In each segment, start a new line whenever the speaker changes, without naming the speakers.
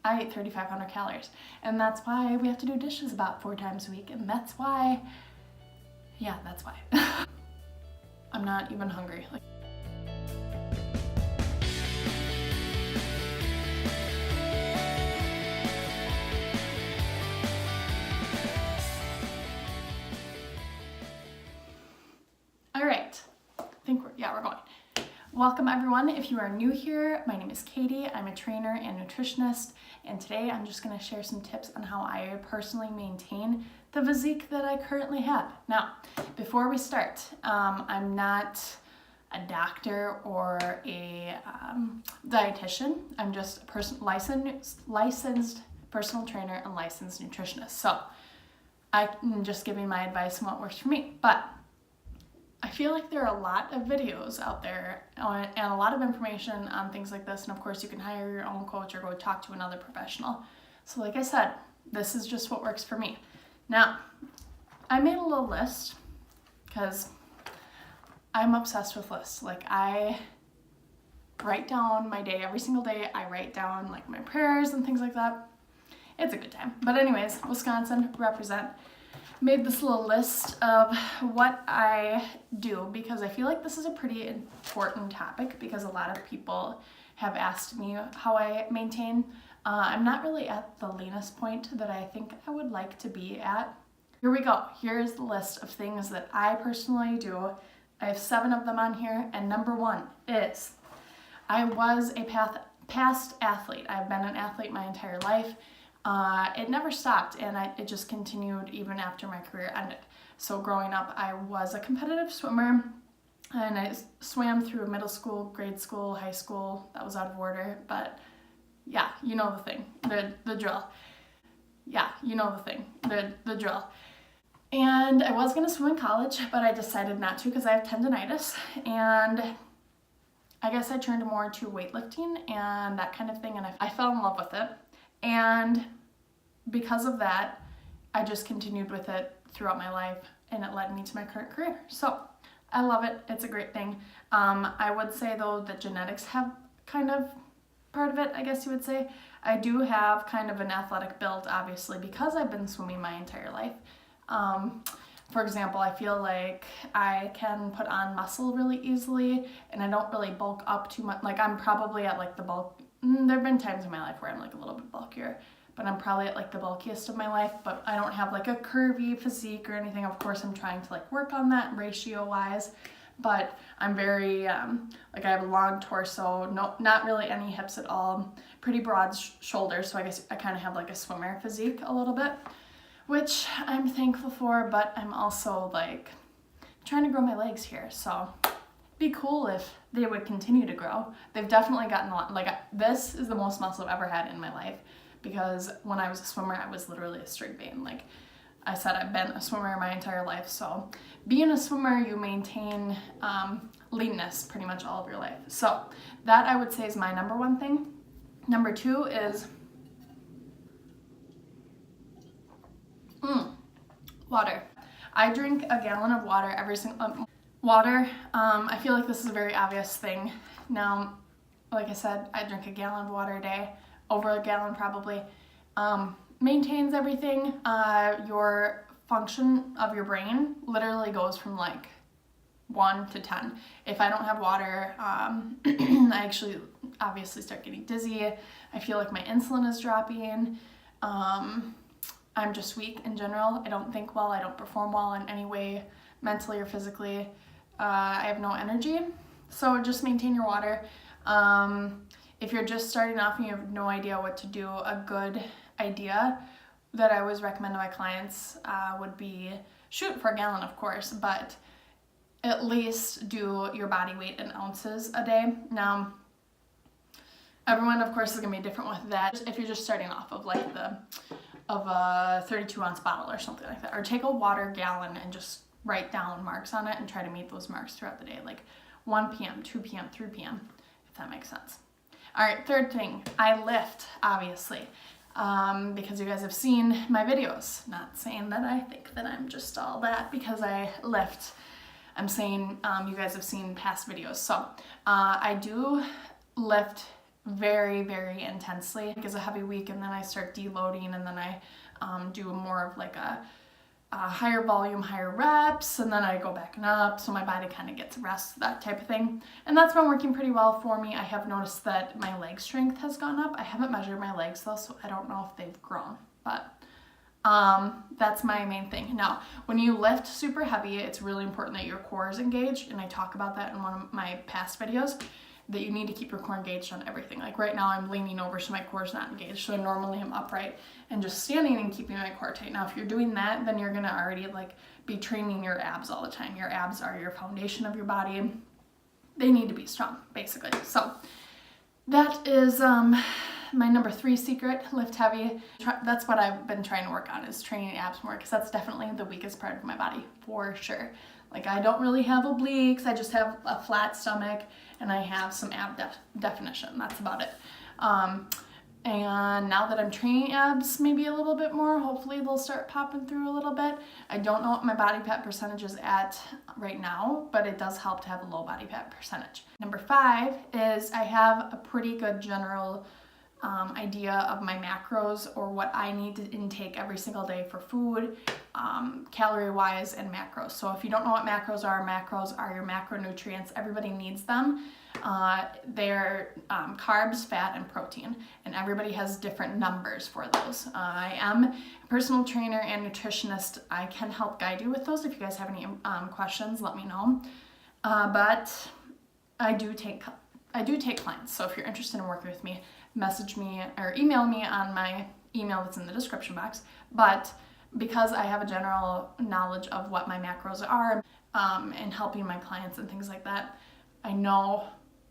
I eat 3,500 calories. And that's why we have to do dishes about 4 times a week. And that's why, yeah, that's why. I'm not even hungry. Like, all right, I think we're going. Welcome everyone. If you are new here, my name is Katie. I'm a trainer and nutritionist, and today I'm just going to share some tips on how I personally maintain the physique that I currently have. Now, before we start, I'm not a doctor or a dietitian. I'm just a licensed personal trainer and licensed nutritionist. So I'm just giving my advice on what works for me. But I feel like there are a lot of videos out there and a lot of information on things like this, and of course you can hire your own coach or go talk to another professional. So like I said, this is just what works for me. Now, I made a little list because I'm obsessed with lists. Like, I write down my day every single day. I write down like my prayers and things like that. It's a good time. But anyways, Wisconsin represent. Made this little list of what I do because I feel like this is a pretty important topic because a lot of people have asked me how I maintain. I'm not really at the leanest point that I think I would like to be at. Here we go. Here's the list of things that I personally do. I have 7 of them on here, and number 1 is I was a past athlete. I've been an athlete my entire life. It never stopped, and it just continued even after my career ended. So growing up, I was a competitive swimmer, and I swam through middle school, grade school, high school. That was out of order, but yeah, you know the thing, the drill. Yeah, you know the thing, the drill. And I was gonna swim in college, but I decided not to because I have tendonitis, and I guess I turned more to weightlifting and that kind of thing, and I fell in love with it. And because of that, I just continued with it throughout my life, and it led me to my current career. So I love it. It's a great thing. I would say though that genetics have kind of part of it, I guess you would say. I do have kind of an athletic build, obviously, because I've been swimming my entire life. For example, I feel like I can put on muscle really easily, and I don't really bulk up too much. Like, I'm probably at like the bulk. There have been times in my life where I'm like a little bit bulkier, but I'm probably at like the bulkiest of my life, but I don't have like a curvy physique or anything. Of course, I'm trying to like work on that ratio wise, but I'm very, like I have a long torso, not really any hips at all, pretty broad shoulders. So I guess I kind of have like a swimmer physique a little bit, which I'm thankful for, but I'm also like trying to grow my legs here. So be cool if they would continue to grow. They've definitely gotten a lot, like this is the most muscle I've ever had in my life, because when I was a swimmer, I was literally a straight vein. Like I said, I've been a swimmer my entire life. So being a swimmer, you maintain leanness pretty much all of your life. So that I would say is my number 1 thing. Number 2 is water. I drink a gallon of water every single water. I feel like this is a very obvious thing. Now, like I said, I drink a gallon of water a day, over a gallon probably. Maintains everything. Your function of your brain literally goes from like 1 to 10. If I don't have water, I actually obviously start getting dizzy. I feel like my insulin is dropping. I'm just weak in general. I don't think well. I don't perform well in any way, mentally or physically. I have no energy. So just maintain your water. If you're just starting off and you have no idea what to do, a good idea that I always recommend to my clients would be shoot for a gallon, of course, but at least do your body weight in ounces a day. Now, everyone, of course, is going to be different with that. If you're just starting off of like a 32-ounce bottle or something like that, or take a water gallon and just write down marks on it and try to meet those marks throughout the day, like 1 p.m., 2 p.m., 3 p.m., if that makes sense. All right, third thing, I lift, obviously, because you guys have seen my videos. Not saying that I think that I'm just all that because I lift. I'm saying you guys have seen past videos. So I do lift very, very intensely. It is a heavy week, and then I start deloading, and then I do more of like a higher volume, higher reps, and then I go back and up, so my body kind of gets rest, that type of thing. And that's been working pretty well for me. I have noticed that my leg strength has gone up. I haven't measured my legs though, so I don't know if they've grown, but that's my main thing. Now, when you lift super heavy, it's really important that your core is engaged, and I talk about that in one of my past videos, that you need to keep your core engaged on everything. Like right now I'm leaning over so my core is not engaged, so I normally am upright and just standing and keeping my core tight. Now if you're doing that, then you're gonna already like be training your abs all the time. Your abs are your foundation of your body. They need to be strong, basically. So that is my number 3 secret, lift heavy. That's what I've been trying to work on, is training abs more, because that's definitely the weakest part of my body, for sure. Like I don't really have obliques, I just have a flat stomach, and I have some ab definition. That's about it. And now that I'm training abs maybe a little bit more, hopefully they'll start popping through a little bit. I don't know what my body fat percentage is at right now, but it does help to have a low body fat percentage. Number 5 is I have a pretty good general idea of my macros, or what I need to intake every single day for food, calorie wise, and macros. So if you don't know what macros are your macronutrients. Everybody needs them. They're carbs, fat, and protein, and everybody has different numbers for those. I am a personal trainer and nutritionist. I can help guide you with those. If you guys have any questions, let me know. But I do take clients, so if you're interested in working with me, message me or email me on my email that's in the description box. But because I have a general knowledge of what my macros are, and helping my clients and things like that, I know,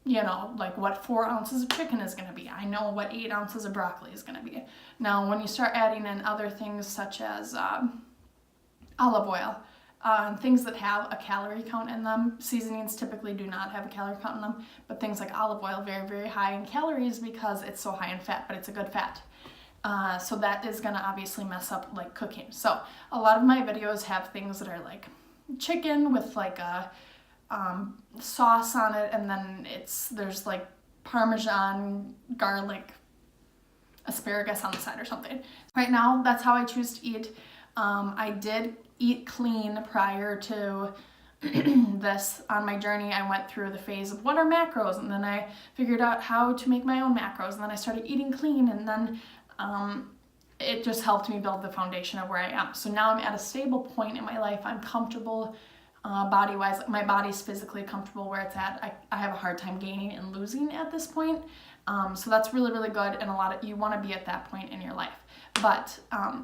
like what 4 ounces of chicken is going to be. I know what 8 ounces of broccoli is going to be. Now, when you start adding in other things such as olive oil, things that have a calorie count in them. Seasonings typically do not have a calorie count in them, but things like olive oil, very, very high in calories because it's so high in fat, but it's a good fat. So that is gonna obviously mess up like cooking. So a lot of my videos have things that are like chicken with like a sauce on it, and then there's like Parmesan, garlic, asparagus on the side or something. Right now, that's how I choose to eat. I did eat clean prior to this. On my journey, I went through the phase of what are macros, and then I figured out how to make my own macros, and then I started eating clean, and then it just helped me build the foundation of where I am. So now I'm at a stable point in my life. I'm comfortable body-wise. My body's physically comfortable where it's at. I have a hard time gaining and losing at this point. So that's really, really good, and you want to be at that point in your life. But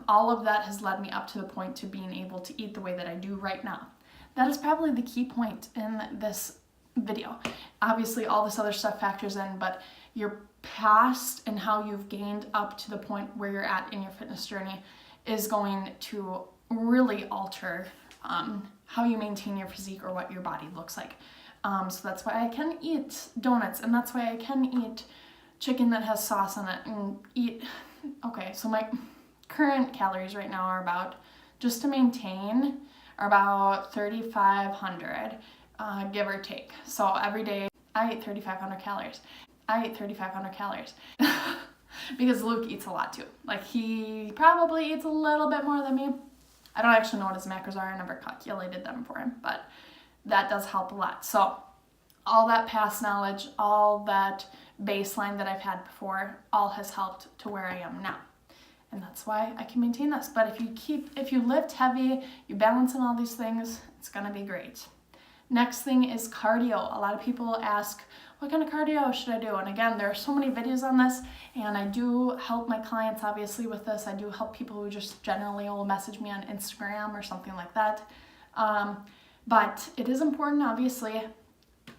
all of that has led me up to the point to being able to eat the way that I do right now. That is probably the key point in this video. Obviously, all this other stuff factors in, but your past and how you've gained up to the point where you're at in your fitness journey is going to really alter how you maintain your physique or what your body looks like. So that's why I can eat donuts, and that's why I can eat chicken that has sauce on it, and eat. Okay, so my current calories right now are about, just to maintain, are about 3,500, give or take. So every day I eat 3,500 calories. Because Luke eats a lot too. Like, he probably eats a little bit more than me. I don't actually know what his macros are. I never calculated them for him, but that does help a lot. So all that past knowledge, all that baseline that I've had before, all has helped to where I am now. And that's why I can maintain this. But if you lift heavy, you balance in all these things, it's gonna be great. Next thing is cardio. A lot of people ask, what kind of cardio should I do? And again, there are so many videos on this, and I do help my clients obviously with this. I do help people who just generally will message me on Instagram or something like that. But it is important, obviously,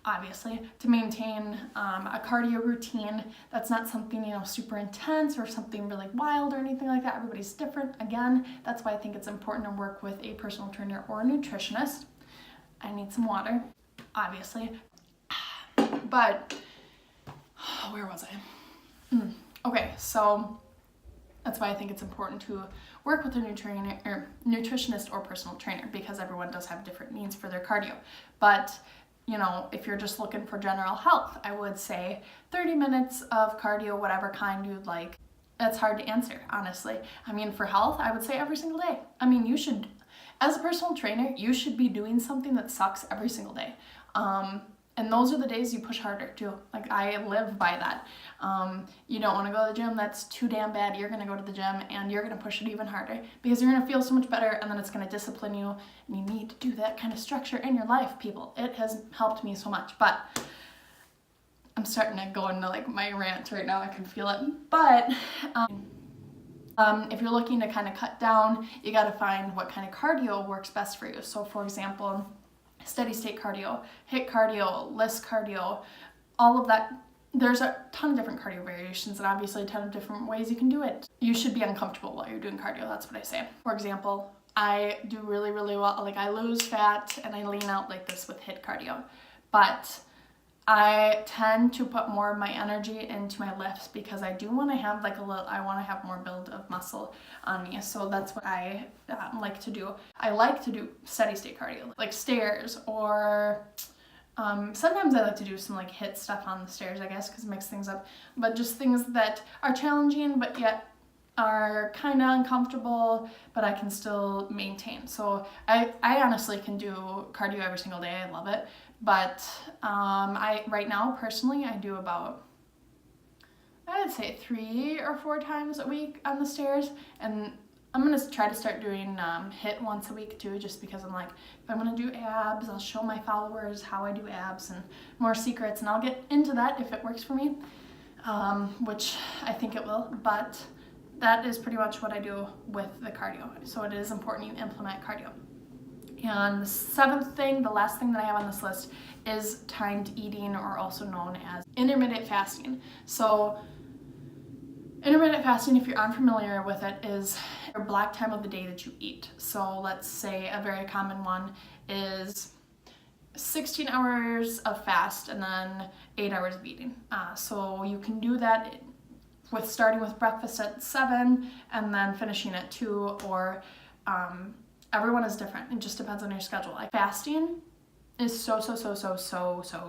to maintain a cardio routine that's not something, super intense or something really wild or anything like that. Everybody's different. Again, that's why I think it's important to work with a personal trainer or a nutritionist. I need some water, obviously. But where was I? Okay, so that's why I think it's important to work with a nutritionist or personal trainer, because everyone does have different needs for their cardio. But you know, if you're just looking for general health, I would say 30 minutes of cardio, whatever kind you'd like. That's hard to answer, honestly. I mean, for health, I would say every single day. I mean, you should, as a personal trainer, you should be doing something that sucks every single day. And those are the days you push harder too. Like, I live by that. You don't want to go to the gym, that's too damn bad. You're going to go to the gym and you're going to push it even harder because you're going to feel so much better, and then it's going to discipline you, and you need to do that kind of structure in your life, people. It has helped me so much, but I'm starting to go into like my rant right now. I can feel it. But if you're looking to kind of cut down, you got to find what kind of cardio works best for you. So for example, steady state cardio, HIIT cardio, list cardio, all of that. There's a ton of different cardio variations and obviously a ton of different ways you can do it. You should be uncomfortable while you're doing cardio, that's what I say. For example, I do really, really well, like I lose fat and I lean out like this with HIIT cardio, but I tend to put more of my energy into my lifts because I do want to have like I want to have more build of muscle on me. So that's what I like to do. I like to do steady state cardio, like stairs, or sometimes I like to do some like HIIT stuff on the stairs, I guess, because it mix things up. But just things that are challenging, but yet are kind of uncomfortable, but I can still maintain. So I honestly can do cardio every single day. I love it. But right now, personally, I do about, I would say 3 or 4 times a week on the stairs. And I'm going to try to start doing HIIT once a week too, just because I'm like, if I'm going to do abs, I'll show my followers how I do abs and more secrets. And I'll get into that if it works for me, which I think it will. But that is pretty much what I do with the cardio. So it is important you implement cardio. And the 7th thing, the last thing that I have on this list, is timed eating, or also known as intermittent fasting. So intermittent fasting, if you're unfamiliar with it, is your block time of the day that you eat. So let's say a very common one is 16 hours of fast and then 8 hours of eating. So you can do that with starting with breakfast at 7 and then finishing at 2, or everyone is different. It just depends on your schedule. Like fasting is so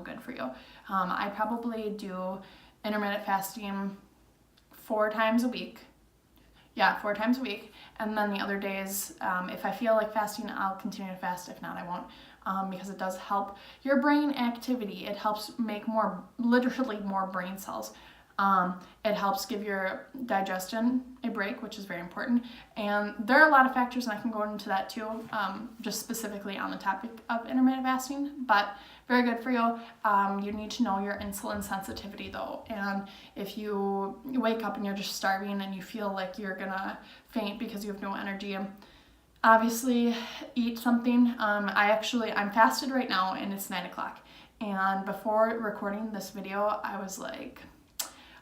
good for you. I probably do intermittent fasting 4 times a week. Yeah, 4 times a week. And then the other days, if I feel like fasting, I'll continue to fast. If not, I won't, because it does help your brain activity. It helps make literally more brain cells. It helps give your digestion a break, which is very important. And there are a lot of factors, and I can go into that too, just specifically on the topic of intermittent fasting, but very good for you. You need to know your insulin sensitivity though. And if you wake up and you're just starving and you feel like you're gonna faint because you have no energy, obviously eat something. I'm fasted right now and it's 9 o'clock. And before recording this video, I was like,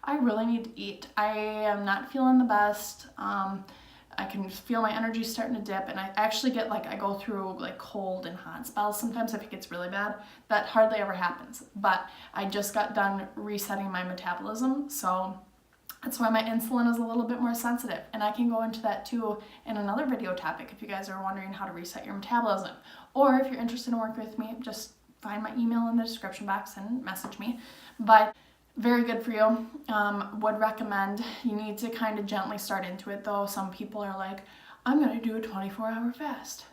I really need to eat. I am not feeling the best. I can feel my energy starting to dip, and I actually get I go through like cold and hot spells sometimes if it gets really bad. That hardly ever happens, but I just got done resetting my metabolism, so that's why my insulin is a little bit more sensitive, and I can go into that too in another video topic if you guys are wondering how to reset your metabolism. Or if you're interested in working with me, just find my email in the description box and message me. But very good for you. Would recommend. You need to kind of gently start into it though. Some people are like, I'm gonna do a 24-hour fast.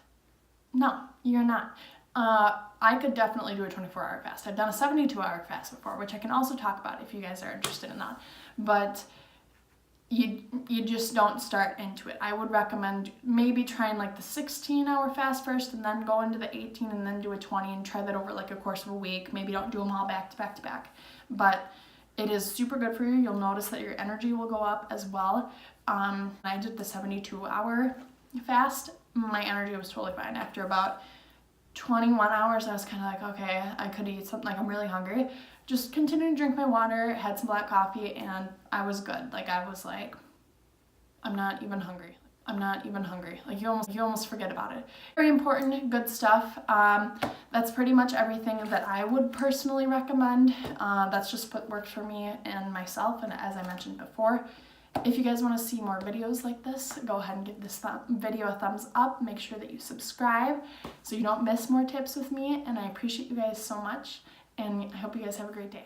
No, you're not. I could definitely do a 24-hour fast. I've done a 72-hour fast before, which I can also talk about if you guys are interested in that. But you just don't start into it. I would recommend maybe trying like the 16-hour fast first, and then go into the 18 and then do a 20 and try that over like a course of a week. Maybe don't do them all back to back to back. But it is super good for you. You'll notice that your energy will go up as well. I did the 72-hour fast. My energy was totally fine. After about 21 hours, I was kind of like, okay, I could eat something. Like, I'm really hungry. Just continued to drink my water, had some black coffee, and I was good. Like, I was like, I'm not even hungry. I'm not even hungry. Like, you almost forget about it. Very important, good stuff. That's pretty much everything that I would personally recommend. That's just what works for me and myself, and as I mentioned before. If you guys want to see more videos like this, go ahead and give this video a thumbs up. Make sure that you subscribe so you don't miss more tips with me, and I appreciate you guys so much, and I hope you guys have a great day.